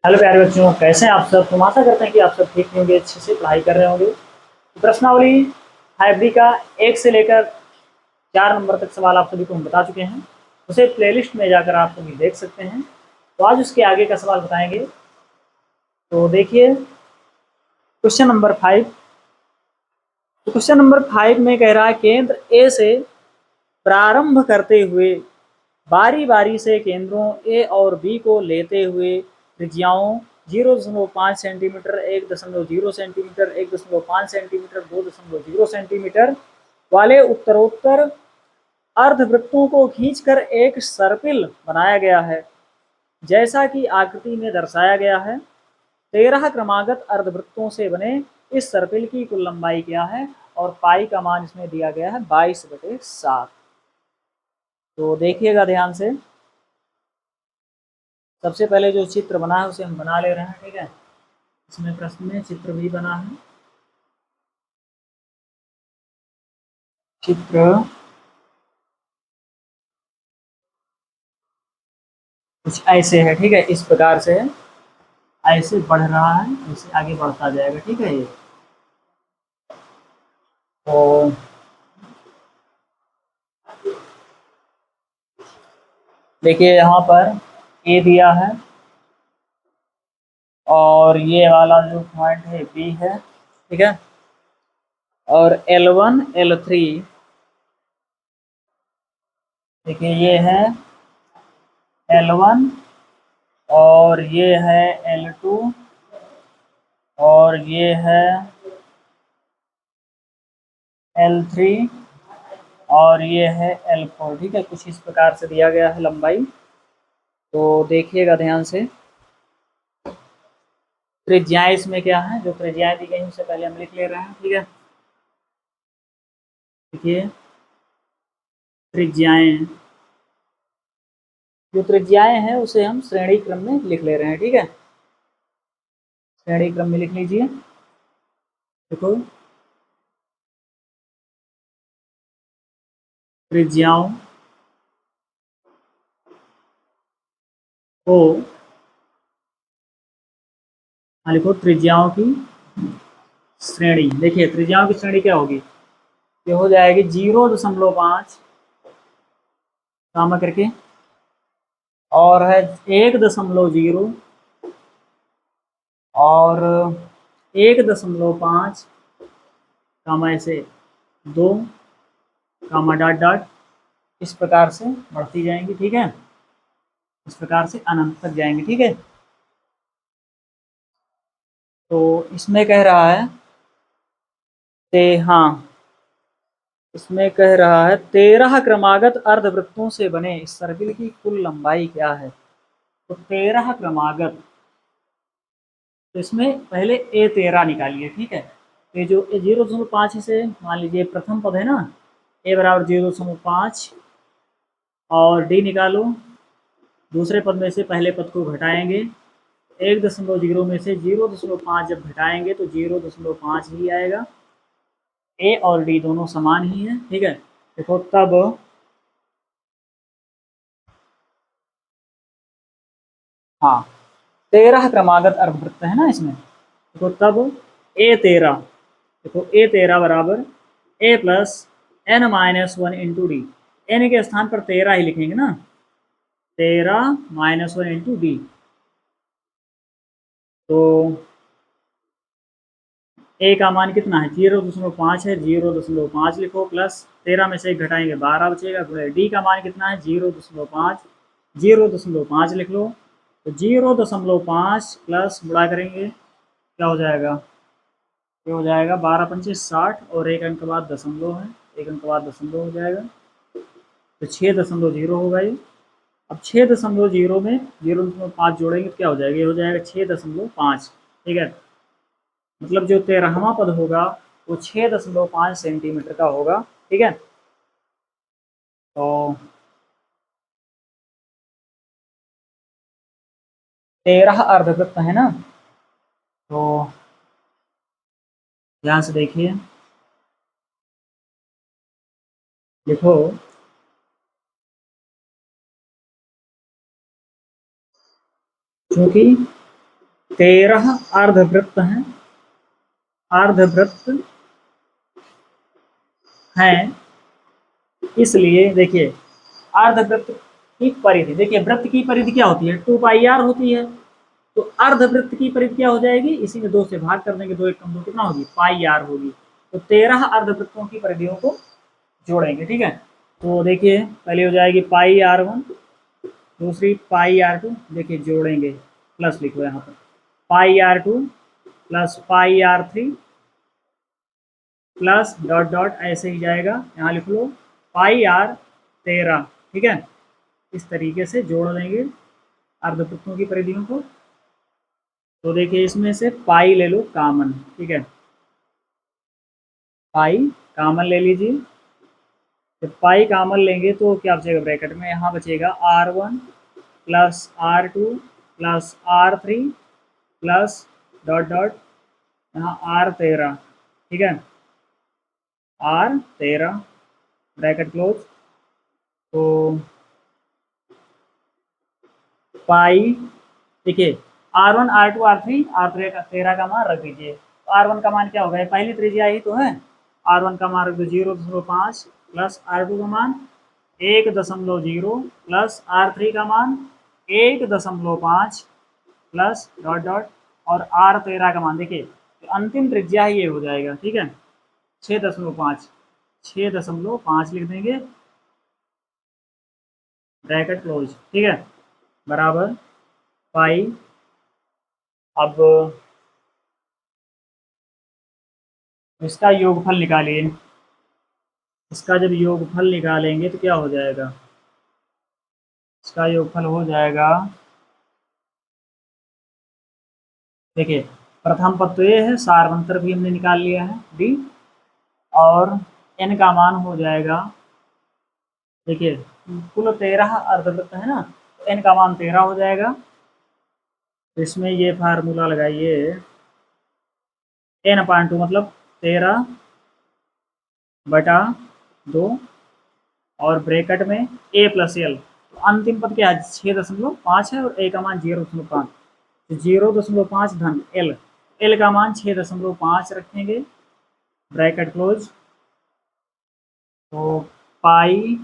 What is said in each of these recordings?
Hello प्यारे बच्चों, कैसे हैं आप सब। तुम आशा करते हैं कि आप सब ठीक होंगे, अच्छे से पढ़ाई कर रहे होंगे। तो प्रश्नावली हाइब्रिड का 1 से लेकर 4 नंबर तक सवाल आप सभी को हम बता चुके हैं। उसे प्लेलिस्ट में जाकर आप सभी देख सकते हैं। तो आज उसके आगे का सवाल बताएंगे। तो देखिए क्वेश्चन नंबर 5। तो क्वेश्चन नंबर 5 में कह रहा है केंद्र ए से प्रारंभ करते हुए बारी बारी से केंद्रों ए और बी को लेते हुए त्रिज्याओं 0.5 सेंटीमीटर, 1.0 सेंटीमीटर, 1.5 सेंटीमीटर, 2.0 सेंटीमीटर वाले उत्तरोत्तर अर्धवृत्तों को खींचकर एक सर्पिल बनाया गया है, जैसा कि आकृति में दर्शाया गया है। 13 क्रमागत अर्धवृत्तों से बने इस सर्पिल की कुल लंबाई क्या है, और पाई का मान इसमें दिया गया है 22/7। तो देखिएगा ध्यान से। सबसे पहले जो चित्र बना है उसे हम बना ले रहे हैं, ठीक है। इसमें प्रश्न में चित्र भी बना है। चित्र कुछ ऐसे है, ठीक है। इस प्रकार से है, ऐसे बढ़ रहा है, ऐसे आगे बढ़ता जाएगा, ठीक है। ये तो देखिए यहाँ पर ए दिया है, और ये वाला जो पॉइंट है बी है, ठीक है। और L1 L3 देखिए ये है L1, और ये है L2, और ये है L3, और ये है L4, ठीक है। कुछ इस प्रकार से दिया गया है लंबाई। तो देखिएगा ध्यान से। त्रिज्याएं इसमें क्या है, जो त्रिज्याएं दी गई हैं उससे पहले हम लिख ले रहे हैं, ठीक है। देखिए त्रिज्याएं, जो त्रिज्याएं हैं उसे हम श्रेणी क्रम में लिख ले रहे हैं, ठीक है। श्रेणी क्रम में लिख लीजिए। देखो त्रिज्याओं को, लिखो त्रिज्याओं की श्रेणी। देखिए त्रिज्याओं की श्रेणी क्या होगी, ये हो जाएगी 0.5 कामा करके, और है 1.0, और 1.5 कामा ऐसे 2 कामा डॉट डॉट, इस प्रकार से बढ़ती जाएंगी, ठीक है। इस प्रकार से अनंत तक जाएंगे, ठीक है। तो इसमें कह रहा है हाँ, इसमें कह रहा है 13 क्रमागत अर्धवृत्तों से बने इस सर्किल की कुल लंबाई क्या है। तो 13 क्रमागत, तो इसमें पहले A13 निकालिए, ठीक है। ये जो 0.5 से मान लीजिए प्रथम पद है ना, A बराबर 0.5, और D निकालो। दूसरे पद में से पहले पद को घटाएंगे, 1.0 में से 0.5 जब घटाएंगे तो 0.5 ही आएगा। ए और डी दोनों समान ही हैं, ठीक है। देखो तब हाँ, 13 क्रमागत अर्धवृत्त है ना इसमें। देखो तब A13, देखो A13 बराबर A plus n-1 into D. N के स्थान पर 13 ही लिखेंगे ना, 13-1 इंटू डी। तो ए का मान कितना है, 0.5 है, 0.5 लिखो, प्लस 13 में से एक घटाएंगे 12 बचेगा। डी का मान कितना है 0.5, 0.5 लिख लो। तो 0.5 प्लस गुणा करेंगे, क्या हो जाएगा, ये हो जाएगा 12×5 = 60, और एक अंक बाद दशमलव है, एक अंक बाद दशमलव हो जाएगा। तो 6.0 होगा ये। अब 6.0 में 0.5 जोड़ेंगे तो क्या हो जाएगा, ये हो जाएगा 6.5, ठीक है। मतलब जो 13वां पद होगा वो 6.5 सेंटीमीटर का होगा, ठीक है। तो 13 अर्धवृत्त है ना। तो ध्यान से देखिए, लिखो क्योंकि 13 अर्धवृत्त हैं, अर्धवृत्त हैं, इसलिए देखिए अर्धवृत्त की परिधि, देखिए वृत्त की परिधि क्या होती है, 2πr होती है। तो अर्धवृत्त की परिधि क्या हो जाएगी, इसी में 2 से भाग कर देंगे, 2 एकम 2 कितना होगी, πr होगी। तो 13 अर्धवृत्तों की परिधियों को जोड़ेंगे, ठीक है। तो देखिए पहले हो जाएगी πr1, दूसरी πr2, देखिए जोड़ेंगे, प्लस लिखो यहाँ पर, πr2 plus πr3 plus dot dot ऐसे ही जाएगा, यहाँ लिख लो πr13, ठीक है। इस तरीके से जोड़ लेंगे अर्धवृत्तों की परिधियों को। तो देखिए इसमें से पाई ले लो कॉमन, ठीक है, पाई कॉमन ले लीजिए। जब पाई कॉमन लेंगे तो क्या बचेगा, ब्रैकेट में यहाँ बचेगा r1 plus r2 plus r3 plus dot dot यहाँ r13, ठीक है, r13 ब्रैकेट क्लोज। तो पाई देखिए r1 r2 r3 r13 का मान रख दीजिए। तो r1 का मान क्या होगा, पहली त्रिज्या ही तो है, r1 का मान रख दो 0.5 प्लस r2 का मान 1.0 प्लस r3 का मान 1.5 प्लस डॉट डॉट और r13 का मान, देखिए तो अंतिम त्रिज्या ही ये हो जाएगा, ठीक है, 6.5 लिख देंगे, ब्रैकेट क्लोज, ठीक है, बराबर पाई। अब इसका योगफल निकालिए, इसका जब योगफल निकालेंगे तो क्या हो जाएगा, इसका योगफल हो जाएगा, देखिए प्रथम पद तो ये है, सार्वंतर भी हमने निकाल लिया है डी, और n का मान हो जाएगा, देखिए कुल 13 अर्धवृत्त है ना, तो n का मान 13 हो जाएगा। तो इसमें ये फार्मूला लगाइए, n/2 मतलब 13/2 और ब्रैकेट में a प्लस एल, तो अंतिम पद क्या है, 6.5 है और a का मान 0.5, तो 0.5 धन एल, एल का मान 6.5 रखेंगे, ब्रैकेट क्लोज। तो पाई,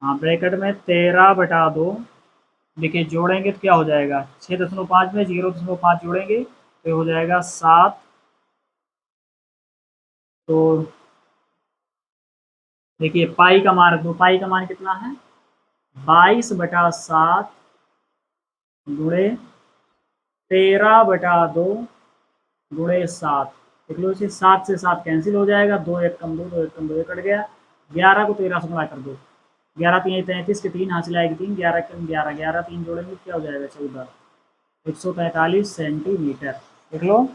हाँ ब्रैकेट में 13/2, देखिए जोड़ेंगे तो क्या हो जाएगा, 6.5 में 0.5 जोड़ेंगे तो हो जाएगा 7। तो देखिए पाई का मान रख दो, पाई का मान कितना है, 22/7 गुणे 13/2 गुणे 7, देख लो इसे 7 से 7 कैंसिल हो जाएगा, 2 एक कम 2, 2 एक कम 2 कट गया, 11 को 13 से गुणा कर दो, 11 3 33 के 3 हासिल आएगी 3, 11 कम 11, 11 3 जोड़ेंगे क्या हो जाएगा 14, 143 सेंटीमीटर, देख लो।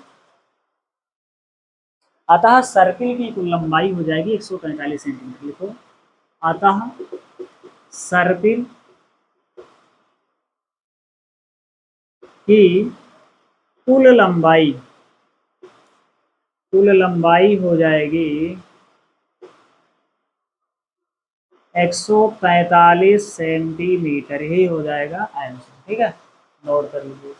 अतः सर्किल की कुल लंबाई हो जाएगी 143 सेंटीमीटर, लिखो अतः सर्किल की कुल लंबाई हो जाएगी 143 सेंटीमीटर, ही हो जाएगा आंसर, ठीक है, नोट कर लीजिए।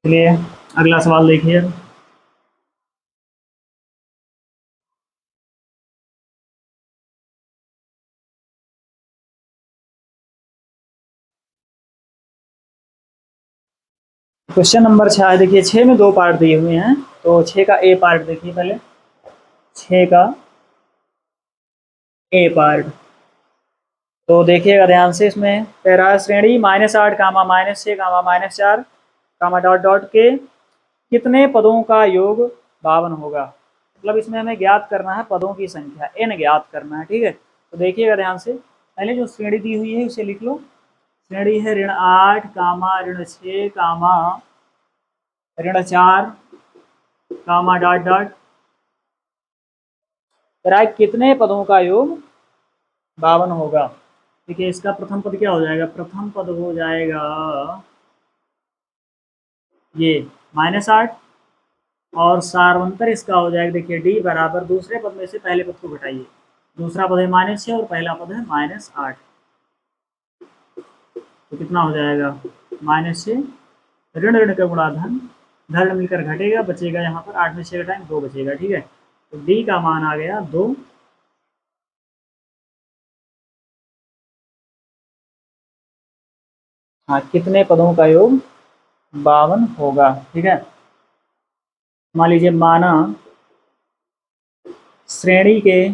चलिए अगला सवाल देखिए, क्वेश्चन नंबर 6 है, देखिए 6 में 2 पार्ट दिए हुए हैं, तो 6 का ए पार्ट देखिए पहले, 6 का ए पार्ट, तो देखिएगा ध्यान से, इसमें कह रहा है श्रेणी -8 कामा -6 कामा -4 कामा डॉट डॉट के कितने पदों का योग 52 होगा, मतलब इसमें हमें ज्ञात करना है पदों की संख्या, n ज्ञात करना है, ठीक है। तो देखिएगा ध्यान से, पहले जो श्रेणी दी हुई है उसे लिख लो, श्रेणी है -8 कामा -6 कामा -4 कामा डॉट डॉट, कितने पदों का योग 52 होगा। देखिए इसका प्रथम पद क्या हो जाएगा, प्रथम पद हो जाएगा ये -8 और सार्वंतर इसका हो जाएगा, देखिए डी बराबर, दूसरे पद में से पहले पद को घटाइए, दूसरा पद है -6 और पहला पद है -8। तो कितना हो जाएगा, -6 ऋण ऋण का गुणा धन, धन मिलकर घटेगा, बचेगा यहाँ पर 8 में 6 घटाएंगे 2 बचेगा, ठीक है। तो डी का मान आ गया 2। हाँ, कितने पदों का योग 52 होगा, ठीक है। मान लीजिए माना श्रेणी के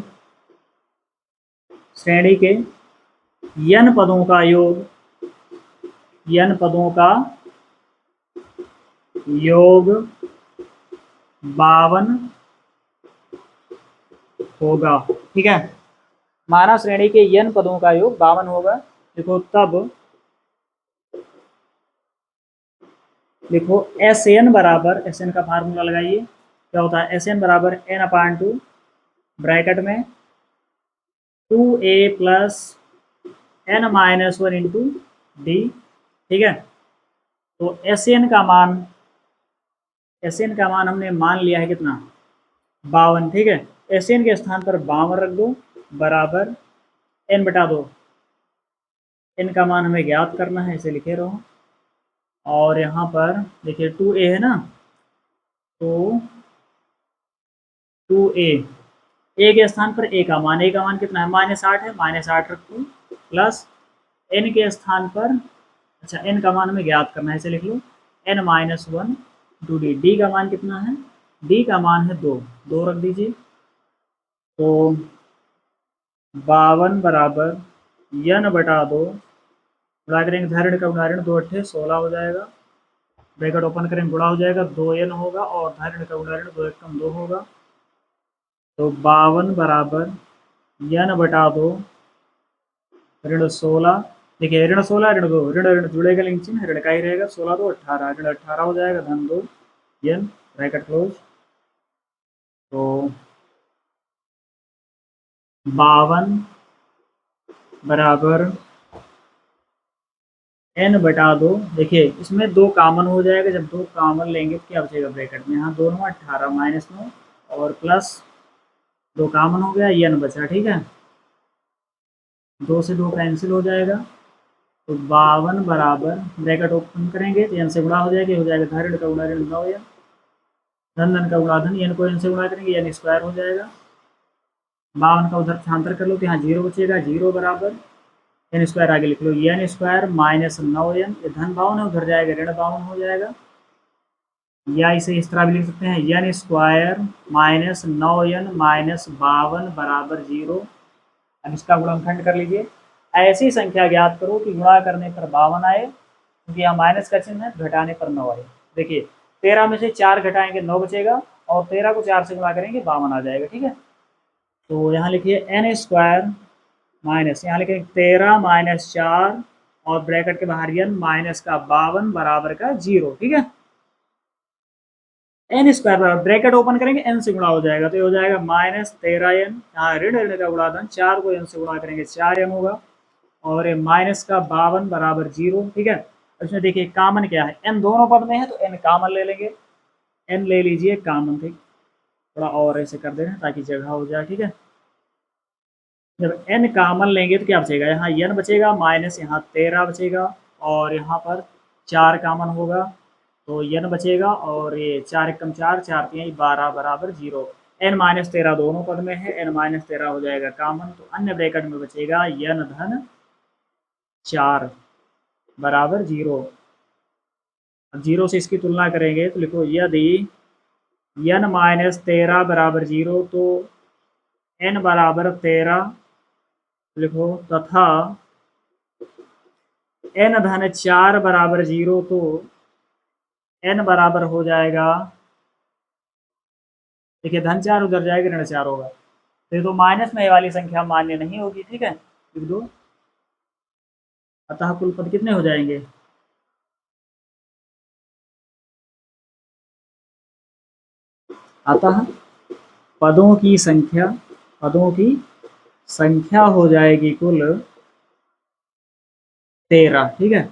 n पदों का योग, n पदों का योग 52 होगा, ठीक है। माना श्रेणी के n पदों का योग 52 होगा। देखो तब लिखो Sn बराबर, Sn का फार्मूला लगाइए, क्या होता है Sn बराबर n/2 ब्रैकेट में 2a plus n-1 into D, ठीक है। तो Sn का मान, हमने मान लिया है कितना, 52, ठीक है। Sn के स्थान पर 52 रख दो, बराबर n/2, n का मान हमें ज्ञात करना है, इसे लिखे रहो। और यहाँ पर देखिए 2a है ना, तो 2a, ए के स्थान पर a का मान, कितना है -8 है, -8 रखो, प्लस n के स्थान पर, अच्छा n का मान हमें ज्ञात करना है, इसे लिख लो n-1 टू डी। डी का मान कितना है, डी का मान है 2, 2 रख दीजिए। तो 52 बराबर n/2, गुणा करेंगे धारण का उदाहरण 2 अट्ठे 16 हो जाएगा, ब्रैकेट ओपन करेंगे, गुणा हो जाएगा 2n होगा, और धारण का उदाहरण 2 एकम 2 होगा। तो 52 बराबर n/2 ऋण 16, देखिए ऋण 16 ऋण 2, ऋण ऋण जुड़ेगा, लिंक चिन्ह ऋण का ही रहेगा, 16 2 18, ऋण 18 हो जाएगा, धन 2 n, ब्रैकेट क्लोज। तो 52 बराबर n/2, देखिए इसमें 2 कॉमन हो जाएगा, जब 2 कॉमन लेंगे तो क्या बचेगा ब्रैकेट में, यहाँ 2 9 18 -9 और प्लस 2 कॉमन हो गया, n बचा, ठीक है। 2 से 2 कैंसिल हो जाएगा। तो 52 बराबर, ब्रैकेट ओपन करेंगे तो n से गुणा हो जाएगा, धन का गुणा ऋण 9n, धन धन का गुणा धन, n को n से गुणा करेंगे n स्क्वायर हो जाएगा। 52 का उधर छांतर कर लो तो यहाँ 0 बचेगा, 0 बराबर n स्क्वायर आगे लिख लो, n स्क्वायर -9n, ये धन 52 है, उधर जाएगा ऋण 52 हो जाएगा। या इसे इस तरह भी लिख सकते हैं, n स्क्वायर -9n -52 बराबर 0। अब इसका गुणनखंड कर लीजिए, ऐसी संख्या ज्ञात करो कि गुणा करने पर 52 आए, क्योंकि यहाँ माइनस का चिन्ह है, घटाने पर 9 आए। देखिए 13 में से 4 घटाएंगे 9 बचेगा, और 13 को 4 से गुणा करेंगे 52 आ जाएगा, ठीक है। तो यहाँ लिखिए n स्क्वायर माइनस, यहाँ लिखिए 13 - 4 और ब्रैकेट के बाहर n माइनस का 52 बराबर का 0, ठीक है। n स्क्वायर बराबर, ब्रैकेट ओपन करेंगे n से गुणा हो जाएगा, तो ये हो जाएगा -13n, यहाँ ऋण ऋण का गुणा धन, 4 को n से गुणा करेंगे 4n होगा, और ये माइनस का 52 बराबर 0, ठीक है। इसमें देखिए कॉमन क्या है, n दोनों पद में है तो n कॉमन ले लेंगे, n ले लीजिए कॉमन, ठीक। थोड़ा और ऐसे कर दे रहे हैं ताकि जगह हो जाए, ठीक है। जब n कॉमन लेंगे तो क्या बचेगा, यहाँ n बचेगा, माइनस यहाँ 13 बचेगा, और यहाँ पर 4 कॉमन होगा तो n बचेगा, और ये 4 एकम 4, 4 3 12 बराबर 0। n-13 दोनों पद में है, n-13 हो जाएगा कॉमन, तो अन्य ब्रैकेट में बचेगा n धन 4 बराबर 0। अब 0 से इसकी तुलना करेंगे तो लिखो यदि n-13 बराबर 0, तो n बराबर 13 लिखो, तथा n धन 4 बराबर 0, तो n बराबर हो जाएगा, देखिए धन 4 उधर जाएगा, ऋण 4 होगा, तो माइनस में ये वाली संख्या मान्य नहीं होगी, ठीक है, लिख दो। अतः कुल पद कितने हो जाएंगे, अतः पदों की संख्या हो जाएगी कुल 13, ठीक है।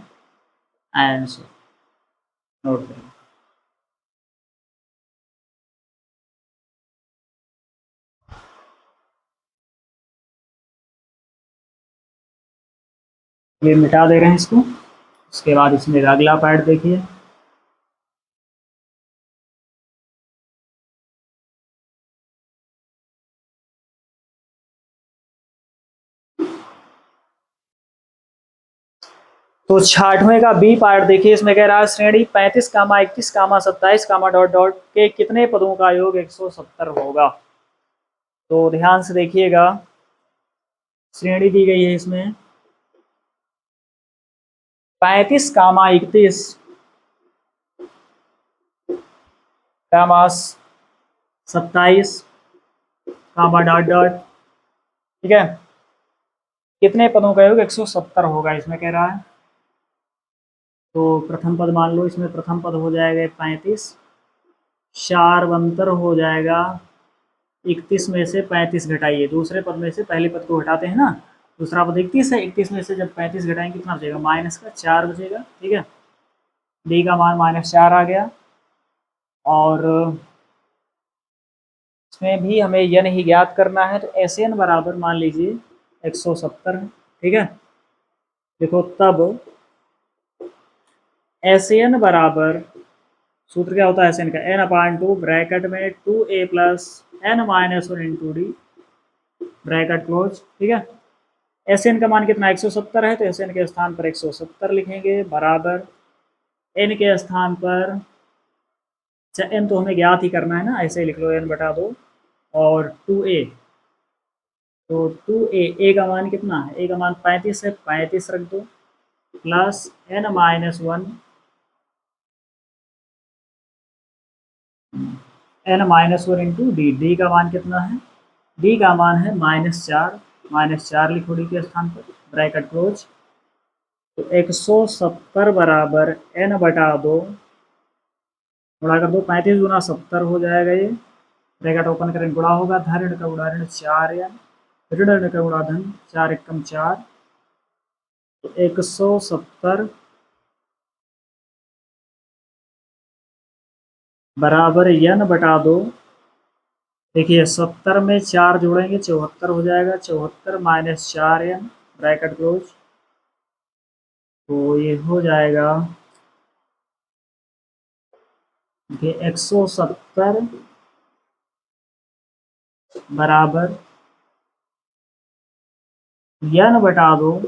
आंसर नोट करें। ये मिटा दे रहे हैं इसको। उसके बाद इसमें अगला पार्ट देखिए, तो 66वें का बी पार्ट देखिए, इसमें कह रहा है श्रेणी 35 कामा 21 कामा 27 कामा डॉट डॉट के कितने पदों का योग 170 होगा। तो ध्यान से देखिएगा, श्रेणी दी गई है इसमें 35 कामा 31 कामा 27 कामा डॉट डॉट, ठीक है, कितने पदों का योग 170 होगा इसमें कह रहा है। तो प्रथम पद मान लो, इसमें प्रथम पद हो जाएगा 35, शारवंतर हो जाएगा 31 में से 35 घटाइए, दूसरे पद में से पहले पद को घटाते हैं ना, दूसरा पद 31 है, 31 में से जब 35 घटाएंगे कितना बचेगा, माइनस का 4 बचेगा, ठीक है। डी का मान -4 आ गया। और इसमें भी हमें यन ही ज्ञात करना है, तो एस एन बराबर मान लीजिए 170 है, ठीक है। देखो तब एस एन बराबर, सूत्र क्या होता है एस एन का, n/2 ब्रैकेट में 2a plus n minus 1 into D bracket close, ठीक है। एस एन का मान कितना 170 है, तो एस एन के स्थान पर 170 लिखेंगे, बराबर एन के स्थान पर, अच्छा एन तो हमें ज्ञात ही करना है ना, ऐसे लिख लो n/2 और 2a, तो 2a का मान कितना है, a का मान 35 है, 35 रख दो, plus n minus 1 into D, D का मान कितना है, डी का मान है -4 लिखो डी के स्थान पर, ब्रैकेट क्लोज। तो 170 बराबर n/2 गुणा कर दो, 35 गुना 70 हो जाएगा ये, ब्रैकेट ओपन करें, गुणा होगा, धन ऋण का गुणा ऋण 4 या ऋण ऋण का गुणा धन, 4 एकम 4, तो 170 बराबर n/2, देखिए 70 में 4 जोड़ेंगे 74 हो जाएगा, 74 माइनस 4n ब्रैकेट क्लोज, तो ये हो जाएगा देखिए 170 बराबर n/2,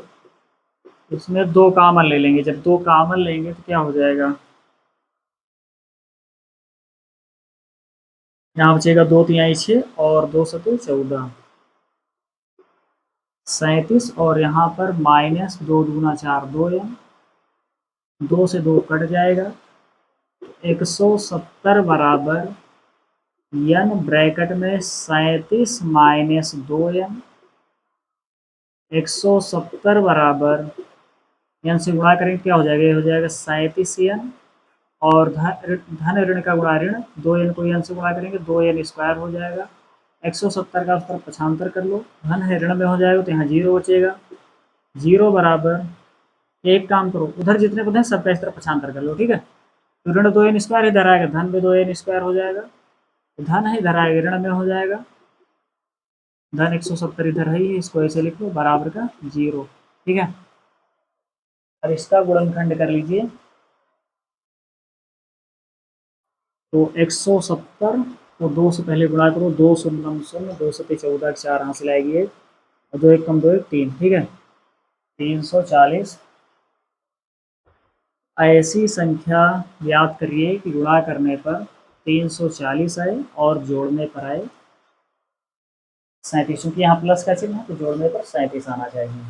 इसमें 2 कामन ले लेंगे, जब 2 कामन लेंगे तो क्या हो जाएगा, यहाँ बचेगा 2 तिहाई 6 और 2 सतुर 14, 37, और यहाँ पर माइनस 2 दूना 4, 2n, 2 से 2 कट जाएगा, 170 बराबर n ब्रैकेट में 37 माइनस 2n, 170 बराबर n से गुणा करेंगे क्या हो जाएगा, ये हो जाएगा 37n, और धन ऋण का गुणा ऋण, 2n को n से गुणा करेंगे 2n स्क्वायर हो जाएगा, 170 का उस तरफ पक्षांतर कर लो, धन है ऋण में हो जाएगा, तो यहाँ 0 बचेगा, 0 बराबर, एक काम करो उधर जितने पद हैं सबका इस तरफ पक्षांतर कर लो, ठीक है। तो ऋण 2n स्क्वायर इधर आएगा, धन भी 2n स्क्वायर हो जाएगा, तो धन है इधर आएगा, ऋण में हो जाएगा, धन 170 इधर है ही, इसको ऐसे लिख लो, बराबर का 0, ठीक है। अब इसका गुणनखंड कर लीजिए, तो 170 को 2 से पहले गुणा करो, 2 शून्य 0, 2 से 14, 4 हासिल आएगी 1, और 2 1 कम 2 1 3, ठीक है, 340। ऐसी संख्या याद करिए कि गुणा करने पर 340 आए और जोड़ने पर आए 37, क्योंकि यहाँ प्लस का चिन्ह है तो जोड़ने पर 37 आना चाहिए।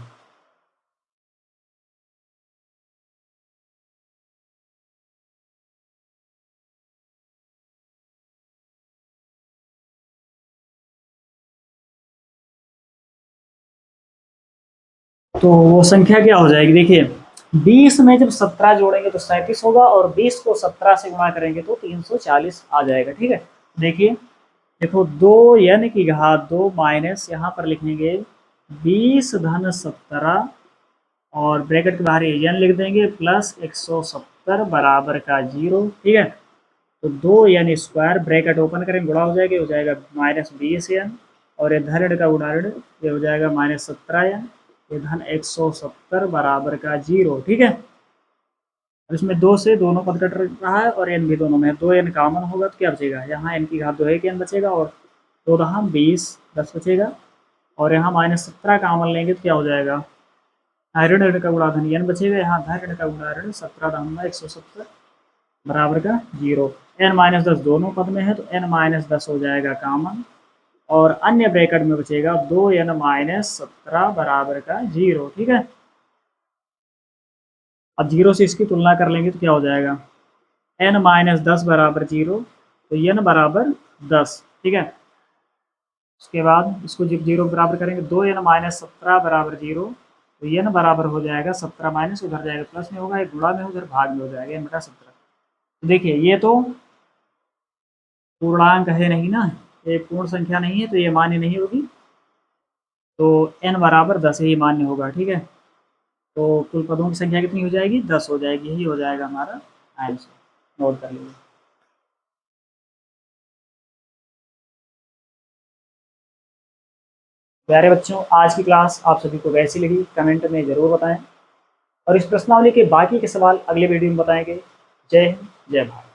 तो वो संख्या क्या हो जाएगी, देखिए 20 में जब 17 जोड़ेंगे तो 37 होगा, और 20 को 17 से गुणा करेंगे तो 340 आ जाएगा, ठीक है। देखिए देखो 2n की घात 2 माइनस यहाँ पर लिखेंगे 20 धन 17, और ब्रैकेट के बाहर n लिख देंगे, प्लस 170 बराबर का 0, ठीक है। तो 2n स्क्वायर ब्रैकेट ओपन करेंगे, गुणा हो जाएगा, हो जाएगा -20n, और ये धन ऋण का गुणा ऋण, ये हो जाएगा -17n, ये धन 170 बराबर का 0, ठीक है। अब इसमें 2 से दोनों पद कट रहा है और n भी दोनों में है, 2n कॉमन होगा तो क्या बचेगा, यहाँ n की घात 2 है कि n बचेगा और 2 दहा 20 10 बचेगा और यहाँ -17 कॉमन लेंगे तो क्या हो जाएगा, ऋण ऋण का गुणा धन n बचेगा, यहाँ धन ऋण का गुणा ऋण 17 धन 170 बराबर का 0। n-10 दोनों पद में है तो n-10 हो जाएगा कॉमन और अन्य ब्रैकेट में बचेगा 2n-17 बराबर का 0, ठीक है। अब 0 से इसकी तुलना कर लेंगे तो क्या हो जाएगा, n-10 बराबर 0 तो n बराबर 10, ठीक है। उसके बाद इसको जब 0 बराबर करेंगे 2n-17 बराबर 0 तो n बराबर हो जाएगा 17 माइनस उधर जाएगा प्लस में होगा, एक गुणा में उधर भाग में हो जाएगा n/17। तो देखिए ये तो पूर्णांक है नहीं ना, ये पूर्ण संख्या नहीं है तो ये मान्य नहीं होगी, तो n बराबर 10 ही मान्य होगा, ठीक है। तो कुल पदों की संख्या कितनी हो जाएगी, 10 हो जाएगी, यही हो जाएगा हमारा आंसर, नोट कर लीजिए। प्यारे बच्चों, आज की क्लास आप सभी को कैसी लगी कमेंट में ज़रूर बताएं और इस प्रश्नावली के बाकी के सवाल अगले वीडियो में बताएंगे। जय हिंद, जय भारत।